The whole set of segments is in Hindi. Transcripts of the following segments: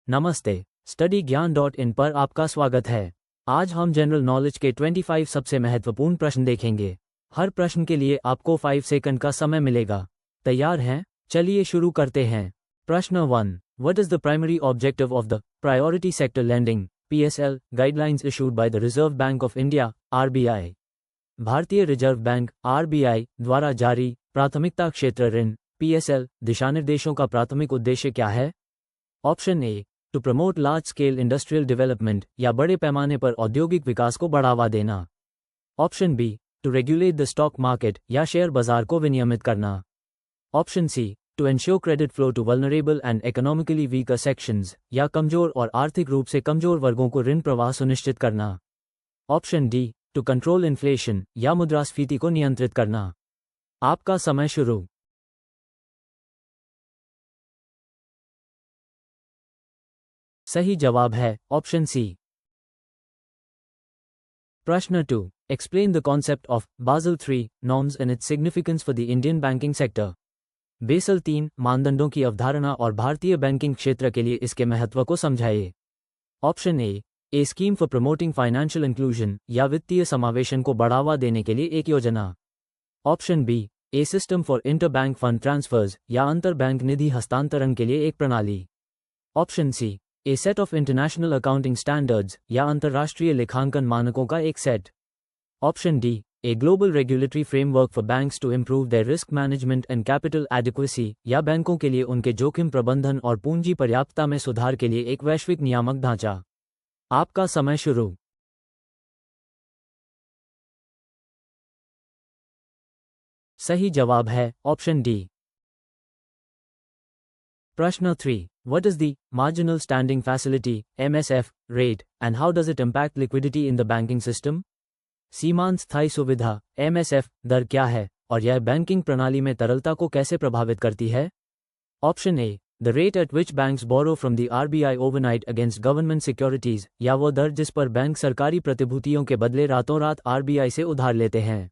नमस्ते। स्टडी ज्ञान .in पर आपका स्वागत है। आज हम जनरल नॉलेज के 25 सबसे महत्वपूर्ण प्रश्न देखेंगे। हर प्रश्न के लिए आपको 5 सेकंड का समय मिलेगा। तैयार हैं? चलिए शुरू करते हैं। प्रश्न 1। What is the primary objective of the Priority Sector Lending (PSL) guidelines issued by the Reserve Bank of India (RBI)? भारतीय रिजर्व बैंक (RBI) द्वारा जारी प्राथमिकता क्षेत्र ऋण (PSL) दिशानिर्देशों का प्राथमिक उद्देश्य क्या है? Option A, to promote large scale industrial development या बड़े पैमाने पर औद्योगिक विकास को बढ़ावा देना। Option B, to regulate the stock market या शेयर बाजार को विनियमित करना। Option C, to ensure credit flow to vulnerable and economically weaker sections या कमजोर और आर्थिक रूप से कमजोर वर्गों को ऋण प्रवाह सुनिश्चित करना। Option D, to control inflation या मुद्रास्फीति को नियंत्रित करना। आपका समय शुरू। सही जवाब है ऑप्शन सी। प्रश्न 2। Explain the concept of Basel 3 norms and its significance for the Indian banking sector. Basel 3 मानदंडों की अवधारणा और भारतीय बैंकिंग क्षेत्र के लिए इसके महत्व को समझाइए। Option A scheme for promoting financial inclusion या वित्तीय समावेशन को बढ़ावा देने के लिए एक योजना। Option B, a system for interbank fund transfers या अंतर बैंक निधि हस्तांतरण के लिए एक प्रणाली। Option C, a set of international accounting standards या अंतर्राष्ट्रीय लेखांकन मानकों का एक set. Option D, a global regulatory framework for banks to improve their risk management and capital adequacy या बैंकों के लिए उनके जोखिम प्रबंधन और पूंजी पर्याप्तता में सुधार के लिए एक वैश्विक नियामक ढांचा। आपका समय शुरू। सही जवाब है ऑप्शन डी। प्रश्न 3। What is the Marginal Standing Facility (MSF) rate and how does it impact liquidity in the banking system? सीमांत स्थायी सुविधा (MSF) दर क्या है और यह बैंकिंग प्रणाली में तरलता को कैसे प्रभावित करती है? Option A, the rate at which banks borrow from the RBI overnight against government securities या वो दर जिस पर बैंक सरकारी प्रतिभूतियों के बदले रातों रात RBI से उधार लेते हैं।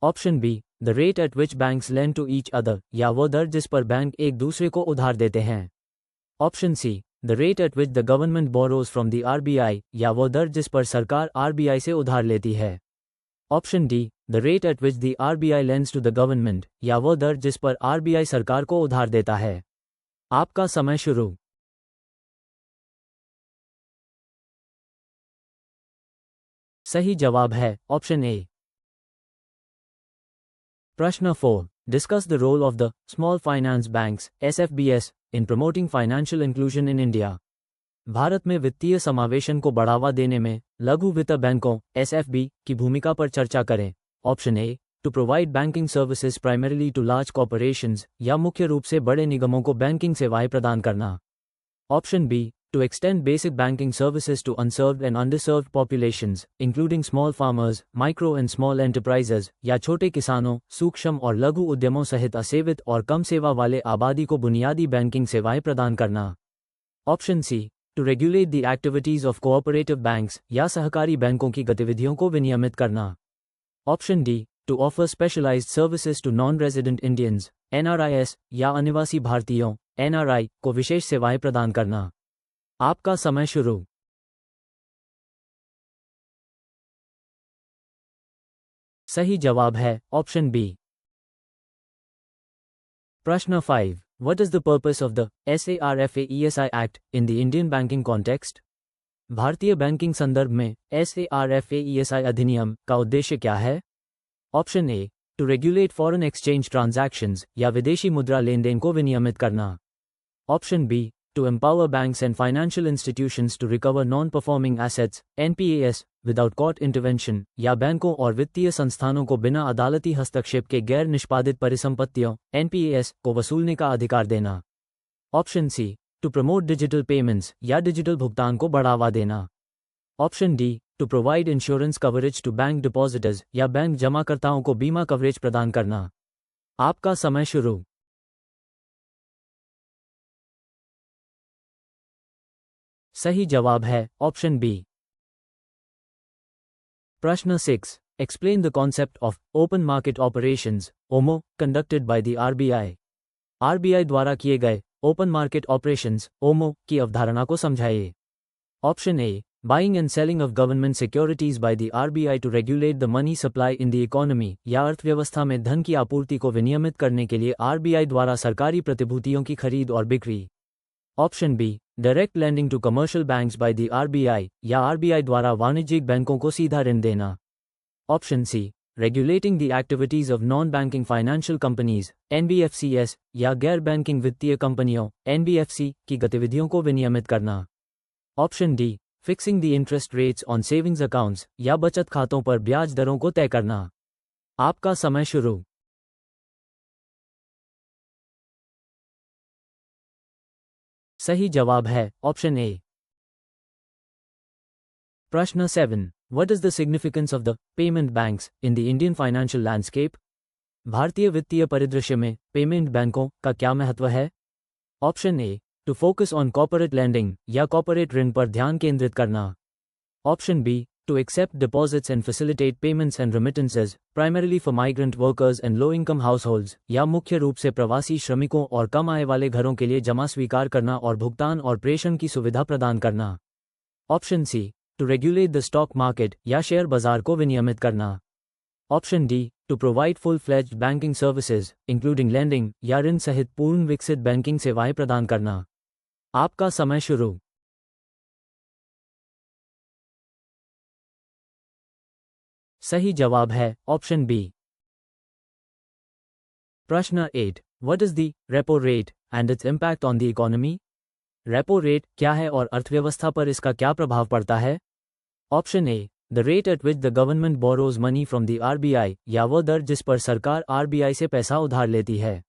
Option B, the rate at which banks lend to each other या वो दर जिस पर बैंक एक दूसरे को उधार देते हैं। Option C, the rate at which the government borrows from the RBI या वो दर जिस पर सरकार RBI से उधार लेती है। Option D, the rate at which the RBI lends to the government या वो दर जिस पर RBI सरकार को उधार देता है। आपका समय शुरू। सही जवाब है ऑप्शन ए। प्रश्न 4। Discuss the role of the Small Finance Banks (SFBS) in promoting financial inclusion in India. Bharat में वित्तीय समावेशन को बढ़ावा देने में लघु वित्त बैंकों (SFB) की भूमिका पर चर्चा करें। Option A, to provide banking services primarily to large corporations या मुख्य रूप से बड़े निगमों को बैंकिंग सेवाएं प्रदान करना। Option B, to extend basic banking services to unserved and underserved populations, including small farmers, micro and small enterprises, या छोटे किसानों, सूक्ष्म और लघु उद्यमों सहित असेवित और कम सेवा वाले आबादी को बुनियादी बैंकिंग सेवाएं प्रदान करना। Option C, to regulate the activities of cooperative banks या सहकारी बैंकों की गतिविधियों को विनियमित करना। Option D, to offer specialized services to non-resident Indians, NRIs, या अनिवासी भारतीयों, NRI, को विशेष सेवाएं प्रदान करना। आपका समय शुरू। सही जवाब है ऑप्शन बी। प्रश्न 5। What is the purpose of the SARFAESI Act in the Indian banking context? भारतीय बैंकिंग संदर्भ में SARFAESI अधिनियम का उद्देश्य क्या है? Option A, to regulate foreign exchange transactions या विदेशी मुद्रा लेन देन को विनियमित करना। Option B, to empower banks and financial institutions to recover non-performing assets (NPAs) without court intervention या बैंकों और वित्तीय संस्थानों को बिना अदालती हस्तक्षेप के गैर निष्पादित परिसंपत्तियों (NPAs) को वसूलने का अधिकार देना। Option C, to promote digital payments या डिजिटल भुगतान को बढ़ावा देना। Option D, to provide insurance coverage to bank depositors या बैंक जमाकर्ताओं को बीमा कवरेज प्रदान करना। आपका समय शुरू। सही जवाब है ऑप्शन बी। प्रश्न 6। Explain the concept of open market operations (OMO) conducted by the RBI. RBI द्वारा किए गए ओपन मार्केट ऑपरेशंस ओमो की अवधारणा को समझाइए। Option A, buying and selling of government securities by the RBI to regulate the money supply in the economy, या अर्थव्यवस्था में धन की आपूर्ति को विनियमित करने के लिए आरबीआई द्वारा सरकारी प्रतिभूतियों की खरीद और बिक्री। Option B, direct lending to commercial banks by the RBI, या आरबीआई द्वारा वाणिज्यिक बैंकों को सीधा ऋण देना। Option C, regulating the activities of non banking financial companies NBFCs, या गैर बैंकिंग वित्तीय कंपनियों एनबीएफसी की गतिविधियों को विनियमित करना। Option D, fixing the interest rates on savings accounts, या बचत खातों पर ब्याज दरों को तय करना। आपका समय शुरू। सही जवाब है ऑप्शन ए। प्रश्न 7, what is the significance of the payment banks in the Indian financial landscape? भारतीय वित्तीय परिदृश्य में पेमेंट बैंकों का क्या महत्व है? Option A, to focus on corporate lending, या कॉर्पोरेट ऋण पर ध्यान केंद्रित करना। Option B, to accept deposits and facilitate payments and remittances primarily for migrant workers and low income households, या मुख्य रूप से प्रवासी श्रमिकों और कम आय वाले घरों के लिए जमा स्वीकार करना और भुगतान और प्रेषण की सुविधा प्रदान करना। Option C, to regulate the stock market, या शेयर बाजार को विनियमित करना। Option D, to provide full fledged banking services including lending, या ऋण सहित पूर्ण विकसित बैंकिंग सेवाएं प्रदान करना। आपका समय शुरू। सही जवाब है ऑप्शन बी। प्रश्न 8, what is the repo rate and its impact on the economy? Repo rate क्या है और अर्थव्यवस्था पर इसका क्या प्रभाव पड़ता है? Option A, the rate at which the government borrows money from the RBI, या वह दर जिस पर सरकार आरबीआई से पैसा उधार लेती है।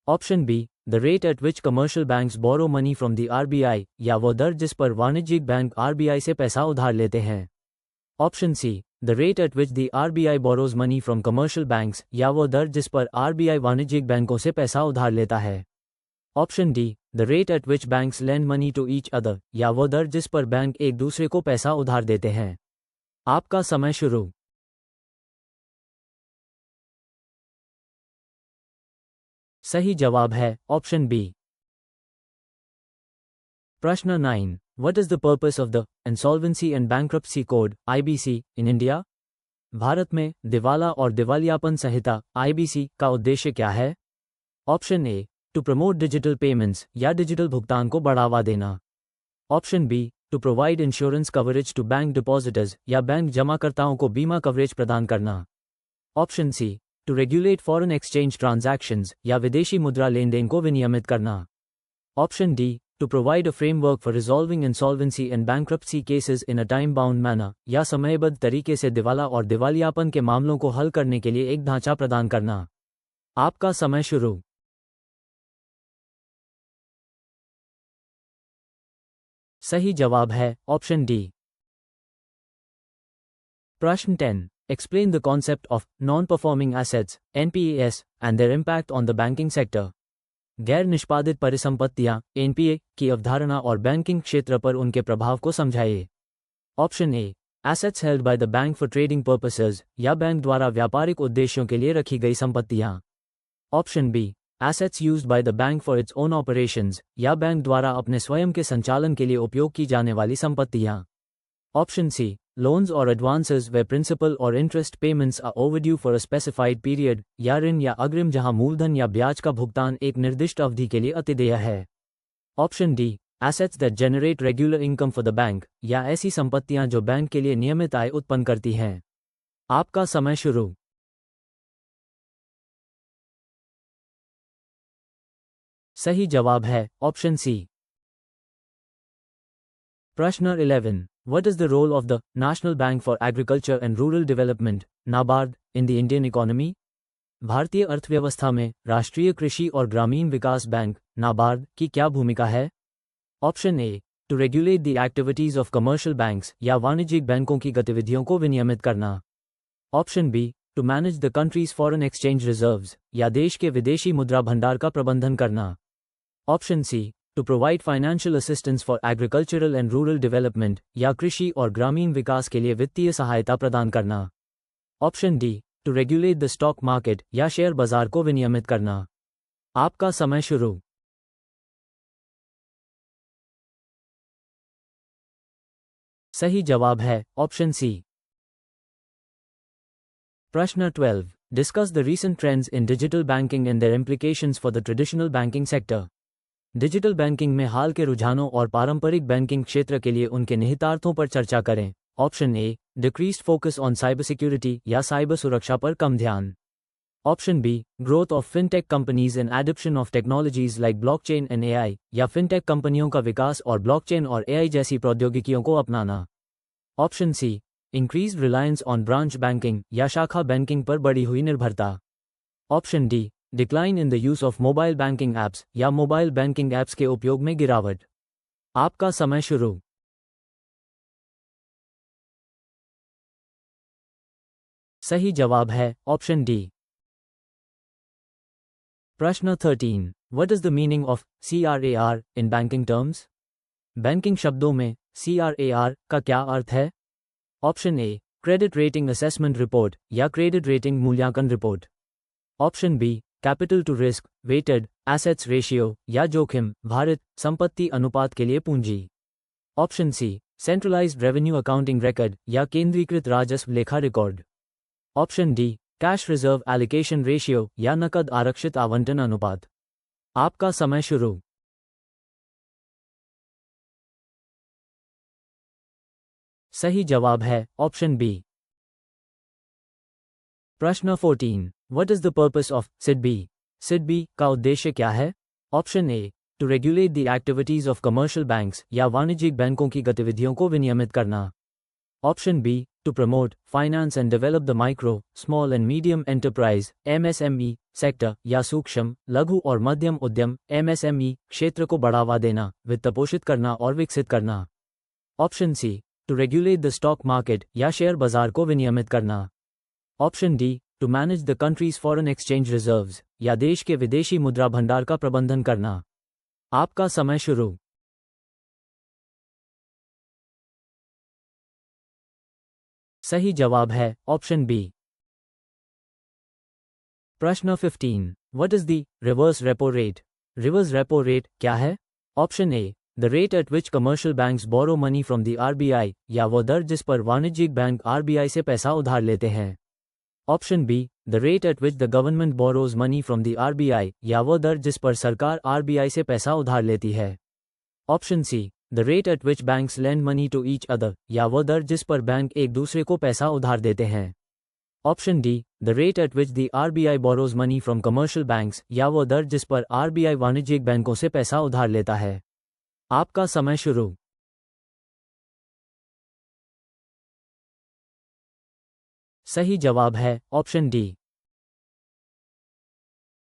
Option B, the rate at which commercial banks borrow money from the RBI, या वह दर जिस पर वाणिज्यिक बैंक आरबीआई से पैसा उधार लेते हैं। Option C, the rate at which the RBI borrows money from commercial banks, या वह दर जिस पर आरबीआई वाणिज्यिक बैंकों से पैसा उधार लेता है। Option D, the rate at which banks lend money to each other, या वह दर जिस पर बैंक एक दूसरे को पैसा उधार देते हैं। आपका समय शुरू। सही जवाब है ऑप्शन बी। प्रश्न 9, what is the purpose of the insolvency and bankruptcy code IBC in India? भारत में दिवाला और दिवालियापन संहिता आईबीसी का उद्देश्य क्या है? Option A, to promote digital payments, या डिजिटल भुगतान को बढ़ावा देना। Option B, to provide insurance coverage to bank depositors, या बैंक जमाकर्ताओं को बीमा कवरेज प्रदान करना। Option C, to regulate foreign exchange transactions, या विदेशी मुद्रा लेन देन को विनियमित करना। Option D, to provide a framework for resolving insolvency and bankruptcy cases in a time bound manner, या समयबद्ध तरीके से दिवाला और दिवालियापन के मामलों को हल करने के लिए एक ढांचा प्रदान करना। आपका समय शुरू। सही जवाब है ऑप्शन डी। प्रश्न 10, explain the concept of non performing assets NPS and there impact on the banking sector. गैर निष्पादित परिसंपत्तियां एनपीए की अवधारणा और बैंकिंग क्षेत्र पर उनके प्रभाव को समझाइए। Option A, assets held by the bank for trading purposes, या बैंक द्वारा व्यापारिक उद्देश्यों के लिए रखी गई संपत्तियां। Option B, assets used by the bank for its own operations, या बैंक द्वारा अपने स्वयं के संचालन के लिए उपयोग की जाने वाली संपत्तियां। ऑप्शन सी, लोन्स और एडवांसेस वे प्रिंसिपल और interest payments are overdue for a specified period, या ऋण या अग्रिम जहां मूलधन या ब्याज का भुगतान एक निर्दिष्ट अवधि के लिए अतिदेय है। Option D, assets that generate regular income for the bank, या ऐसी संपत्तियां जो बैंक के लिए नियमित आय उत्पन्न करती हैं। आपका समय शुरू। सही जवाब है ऑप्शन सी। प्रश्न 11, what is the role of the National Bank for Agriculture and rural Development NABARD in the Indian economy? भारतीय अर्थव्यवस्था में राष्ट्रीय कृषि और ग्रामीण विकास बैंक नाबार्ड की क्या भूमिका है? Option A, to regulate the activities of commercial banks, या वाणिज्यिक बैंकों की गतिविधियों को विनियमित करना। Option B, to manage the country's foreign exchange reserves, या देश के विदेशी मुद्रा भंडार का प्रबंधन करना। Option C, to provide financial assistance for agricultural and rural development, या कृषि और ग्रामीण विकास के लिए वित्तीय सहायता प्रदान करना। Option D, to regulate the stock market, या शेयर बाजार को विनियमित करना। आपका समय शुरू। सही जवाब है ऑप्शन सी। प्रश्न 12, discuss the recent trends in digital banking and their implications for the traditional banking sector. Digital banking में हाल के रुझानों और पारंपरिक बैंकिंग क्षेत्र के लिए उनके निहितार्थों पर चर्चा करें। Option A, decreased focus on cyber security या साइबर सुरक्षा पर कम ध्यान। Option B, growth of fintech companies and adoption of technologies like blockchain and AI, या फिनटेक कंपनियों का विकास और ब्लॉकचेन और एआई जैसी प्रौद्योगिकियों को अपनाना। Option C, increased reliance on branch banking या शाखा बैंकिंग पर बढ़ी हुई निर्भरता। Option D, decline in the use of mobile banking apps या मोबाइल बैंकिंग ऐप्स के उपयोग में गिरावट। आपका समय शुरू। सही जवाब है ऑप्शन डी। प्रश्न 13, what is the meaning of CRAR in banking terms. Banking शब्दों में CRAR का क्या अर्थ है। Option A, credit rating assessment report या क्रेडिट रेटिंग मूल्यांकन report. Option B, capital to risk weighted assets ratio या जोखिम भारित संपत्ति अनुपात के लिए पूंजी। Option C, centralised revenue accounting record या केंद्रीकृत राजस्व लेखा record. Option D, cash reserve allocation ratio या नकद आरक्षित आवंटन अनुपात। आपका समय शुरू। सही जवाब है ऑप्शन बी। प्रश्न 14, what is the purpose of SIDBI। SIDBI का उद्देश्य क्या है। Option A, to regulate the activities of commercial banks या वाणिज्यिक बैंकों की गतिविधियों को विनियमित करना। Option B, to promote finance and develop the micro small and medium enterprise MSME sector या सूक्ष्म लघु और मध्यम उद्यम MSME क्षेत्र को बढ़ावा देना, वित्तपोषित करना और विकसित करना। Option C, to regulate the stock market या शेयर बाजार को विनियमित करना। Option D, to manage the country's foreign exchange reserves या देश के विदेशी मुद्रा भंडार का प्रबंधन करना। आपका समय शुरू। सही जवाब है ऑप्शन बी। प्रश्न 15, what is the reverse repo rate. Reverse repo rate क्या है। Option A, the rate at which commercial banks borrow money from the RBI या वो दर जिस पर वाणिज्यिक बैंक RBI से पैसा उधार लेते हैं। Option B, the rate at which the government borrows money from the RBI या वो दर जिस पर सरकार RBI से पैसा उधार लेती है। Option C, the rate at which banks lend money to each other या वो दर जिस पर बैंक एक दूसरे को पैसा उधार देते हैं। Option D, the rate at which the RBI borrows money from commercial banks या वो दर जिस पर RBI वाणिज्यिक बैंकों से पैसा उधार लेता है। आपका समय शुरू। सही जवाब है ऑप्शन डी।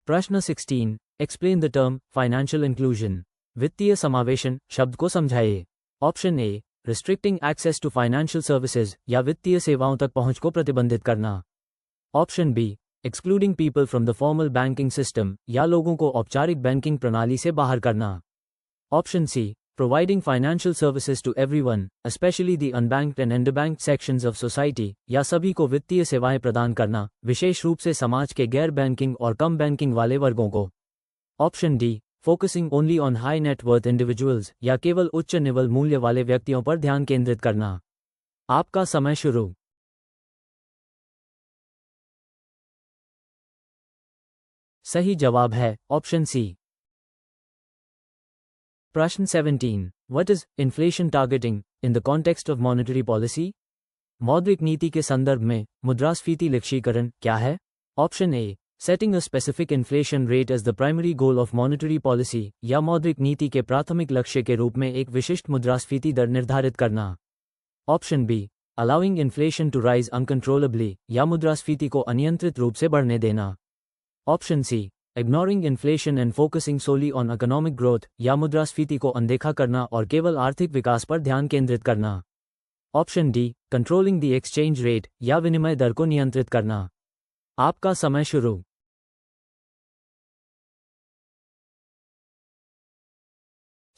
प्रश्न 16, explain the term financial inclusion. वित्तीय समावेशन शब्द को समझाइए। Option A, restricting access to financial services या वित्तीय सेवाओं तक पहुंच को प्रतिबंधित करना। Option B, excluding people from the formal banking system या लोगों को औपचारिक बैंकिंग प्रणाली से बाहर करना। Option C, providing financial services to everyone, specially the unbanked and underbanked sections of society या सभी को वित्तीय सेवाएं प्रदान करना, विशेष रूप से समाज के गैर बैंकिंग और कम बैंकिंग वाले वर्गों को। Option D, focusing only on high net worth individuals या केवल उच्च निवल मूल्य वाले व्यक्तियों पर ध्यान केंद्रित करना। आपका समय शुरू। सही जवाब है ऑप्शन सी। प्रश्न 17, what is inflation targeting in the context of monetary policy. मौद्रिक नीति के संदर्भ में मुद्रास्फीति लक्ष्यीकरण क्या है। Option A, setting a specific inflation rate as the primary goal of monetary policy या मौद्रिक नीति के प्राथमिक लक्ष्य के रूप में एक विशिष्ट मुद्रास्फीति दर निर्धारित करना। Option B, allowing inflation to rise uncontrollably या मुद्रास्फीति को अनियंत्रित रूप से बढ़ने देना। Option C, ignoring inflation and focusing solely on economic growth या मुद्रास्फीति को अनदेखा करना और केवल आर्थिक विकास पर ध्यान केंद्रित करना। Option D, controlling the exchange rate या विनिमय दर को नियंत्रित करना। आपका समय शुरू।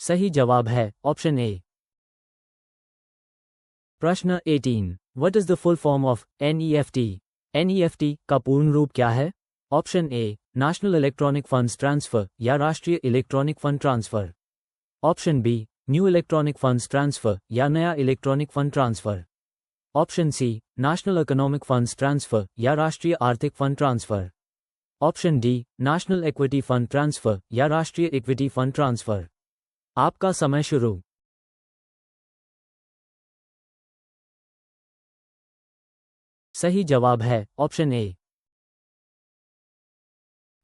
सही जवाब है ऑप्शन ए। प्रश्न 18, what is the full form of NEFT। NEFT का पूर्ण रूप क्या है। Option A, national electronic funds transfer या राष्ट्रीय electronic fund transfer. Option B, new electronic funds transfer या नया electronic fund transfer. Option C, national economic funds transfer या राष्ट्रीय आर्थिक fund transfer. Option D, national equity fund transfer या राष्ट्रीय इक्विटी फंड ट्रांसफर। आपका समय शुरू। सही जवाब है ऑप्शन ए।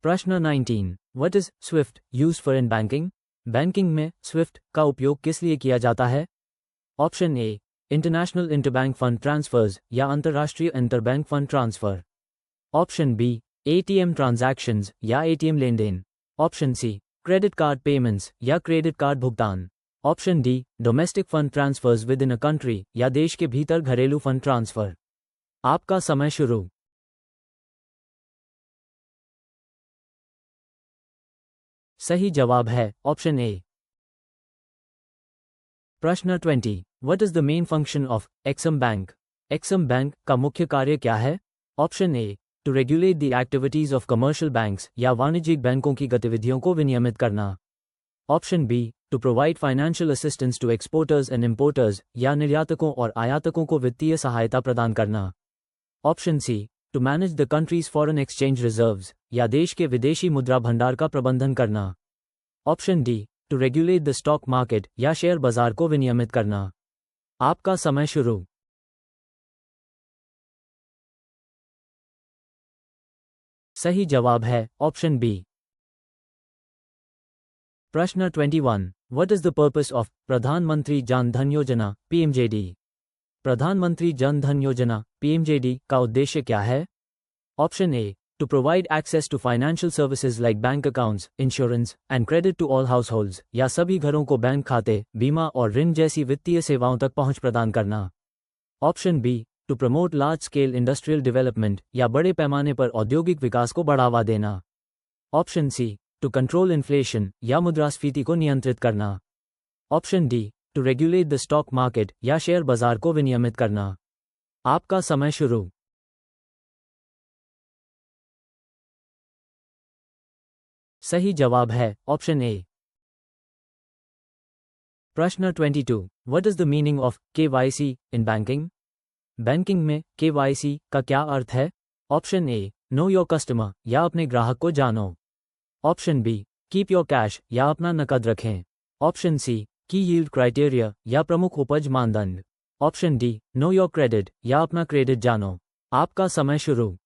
प्रश्न 19, what is SWIFT used for in banking? Banking में स्विफ्ट का उपयोग किस लिए किया जाता है? Option A, international interbank fund transfers या अंतर्राष्ट्रीय interbank fund transfer. Option B, ATM transactions या एटीएम लेन देन। Option C, credit card payments या क्रेडिट कार्ड भुगतान। Option D, domestic fund transfers within a country या देश के भीतर घरेलू फंड ट्रांसफर। आपका समय शुरू। सही जवाब है ऑप्शन ए। प्रश्न 20, what is the main function of Exim bank? Exim bank का मुख्य कार्य क्या है? Option A, to regulate the activities of commercial banks या वाणिज्यिक बैंकों की गतिविधियों को विनियमित करना। Option B, to provide financial assistance to exporters and importers या निर्यातकों और आयातकों को वित्तीय सहायता प्रदान करना। Option C, to manage the country's foreign exchange reserves या देश के विदेशी मुद्रा भंडार का प्रबंधन करना। Option D, to regulate the stock market या शेयर बाजार को विनियमित करना। आपका समय शुरू। सही जवाब है ऑप्शन बी। प्रश्न 21, what is the purpose of Pradhanmantri Jan धन योजना पीएमजेडी? प्रधानमंत्री जन धन योजना पीएमजेडी का उद्देश्य क्या है? Option A, to provide access to financial services like bank accounts, insurance and credit to all households या सभी घरों को बैंक खाते, बीमा और ऋण जैसी वित्तीय सेवाओं तक पहुंच प्रदान करना। Option B, to promote large scale industrial development या बड़े पैमाने पर औद्योगिक विकास को बढ़ावा देना। Option C, to control inflation या मुद्रास्फीति को नियंत्रित करना। Option D, to regulate the stock market या शेयर बाजार को विनियमित करना। आपका समय शुरू। सही जवाब है ऑप्शन ए। प्रश्न 22, what is the meaning of KYC in banking? Banking में केवाईसी का क्या अर्थ है? Option A, know your customer या अपने ग्राहक को जानो। Option B, keep your cash या अपना नकद रखें। ऑप्शन सी, की यील्ड क्राइटेरिया या प्रमुख उपज मानदंड। Option D, know your credit या अपना क्रेडिट जानो। आपका समय शुरू।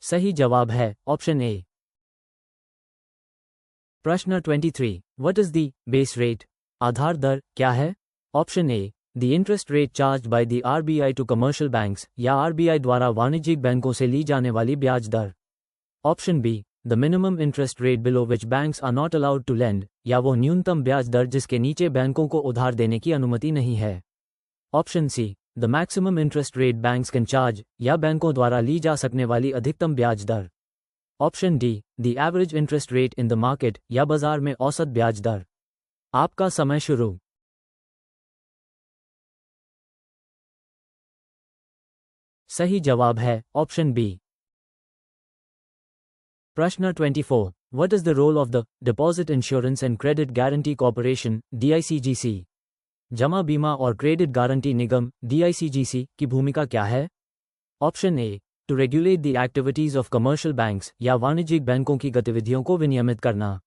सही जवाब है ऑप्शन ए। प्रश्न 23, what is the base rate? आधार दर क्या है? Option A, the interest rate charge by the RBI to commercial banks या आरबीआई द्वारा वाणिज्यिक बैंकों से ली जाने वाली ब्याज दर। Option B, the minimum interest rate below which banks are not allowed to lend या वो न्यूनतम ब्याज दर जिसके नीचे बैंकों को उधार देने की अनुमति नहीं है। Option C, the maximum interest rate banks can charge या बैंकों द्वारा ली जा सकने वाली अधिकतम ब्याज दर। Option D, the average interest rate in the market या बाजार में औसत ब्याज दर। आपका समय शुरू। सही जवाब है ऑप्शन बी। प्रश्न 24, what is the role of the Deposit Insurance and Credit Guarantee Corporation DICGC? जमा बीमा और क्रेडिट गारंटी निगम डीआईसीजीसी की भूमिका क्या है? Option A, to regulate the activities of commercial banks या वाणिज्यिक बैंकों की गतिविधियों को विनियमित करना।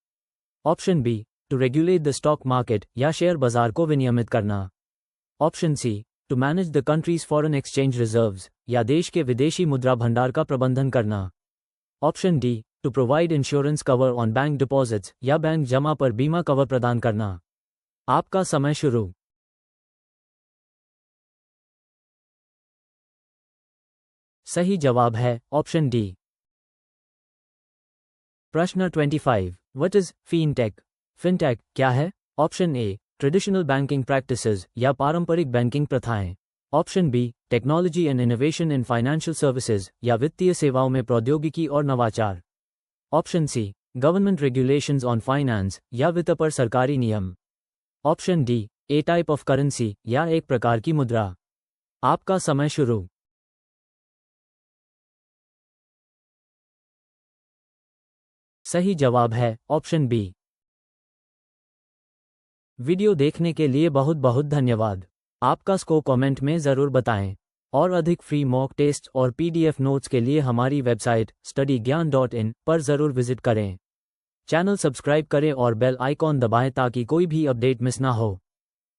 Option B, to regulate the stock market या शेयर बाजार को विनियमित करना। Option C, to manage the country's foreign exchange reserves या देश के विदेशी मुद्रा भंडार का प्रबंधन करना। Option D, to provide insurance cover on bank deposits या बैंक जमा पर बीमा कवर प्रदान करना। आपका समय शुरू। सही जवाब है ऑप्शन डी। प्रश्न 25, व्हाट इज फिनटेक? फिनटेक क्या है? Option A, traditional banking practices या पारंपरिक बैंकिंग प्रथाएं। Option B, technology and innovation in financial services या वित्तीय सेवाओं में प्रौद्योगिकी और नवाचार। Option C, government regulations on finance या वित्त पर सरकारी नियम। Option D, a type of currency या एक प्रकार की मुद्रा। आपका समय शुरू। सही जवाब है ऑप्शन बी। वीडियो देखने के लिए बहुत बहुत धन्यवाद। आपका स्कोर कमेंट में ज़रूर बताएं और अधिक फ्री मॉक टेस्ट और पीडीएफ नोट्स के लिए हमारी वेबसाइट studygyaan.in पर ज़रूर विजिट करें। चैनल सब्सक्राइब करें और बेल आइकॉन दबाएं ताकि कोई भी अपडेट मिस ना हो।